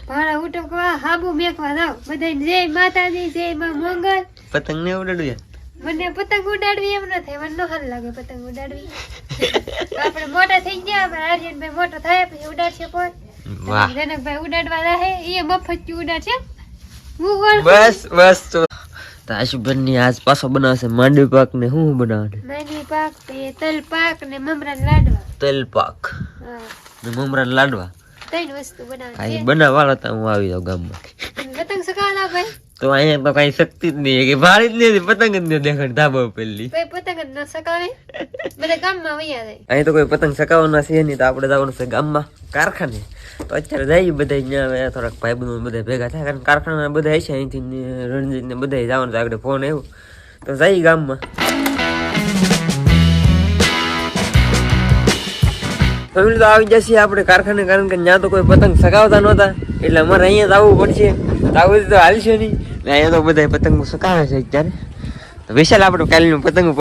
ભાડા ઉટકવા હાબુ મેકવા જાવ બધાય જય માતાજી જય માં મંગલ. પતંગ ને ઉડાડ્યું મને પતંગ ઉડાડવી એમ નથી, મને નો હાલ લાગે પતંગ ઉડાડવી. આપણે મોટા થઈ ગયા, આપણે આર્યનભાઈ મોટો થાય પછી ઉડાડશે કોઈ. વાહ જનકભાઈ ઉડાડવા રહે એ મફત ઉડાડશે. બસ બસ તો આશુબેન ની આજ પાછો બનાવશે માંડવી પાક ને શું બનાવવાનું? માંડવી પાક, તલ પાક ને મમરા લાડવા. તેલ પાક હા, ને મમરા લાડવા. ત્રણ વસ્તુ આ બનાવવાની. બનાવવાળા તો હું આવી જાઉં ગામમાં. પતંગ સકાવવાના ભાઈ, તો અહીંયા તો કઈ શક્તિ જ નહીં કે ભાળી જ નહીં, પતંગ જ નહીં દેખાડ ધાબા પેલી. કોઈ પતંગ જ ન સકાવે, બધા ગામમાં વૈયા જાય. અહીં તો કોઈ પતંગ સકાવવાના છે નહીં, તો આપણે જવાનું છે ગામમાં કારખાને. તો અત્યારે જઈએ બધા ત્યાં થોડાક ભાઈબંધો બધા ભેગા થાય, કારણ કારખાના બધા હશે અહીંથી રણજીત ને બધા જવાનું છે. આગળ ફોન આવ્યો તો જઈએ ગામમાં. ફેમિલી તો આવી જશે આપણે કારખાને, કારણ કે ત્યાં તો કોઈ પતંગ સકાવતા નહોતા, એટલે અમારે અહીંયા જ આવવું પડશે. તો આવું તો હાલશે નહીં, અહીંયા તો બધા પતંગ સકાવે છે અત્યારે. તો વિશાલ આપણે કાલનું પતંગ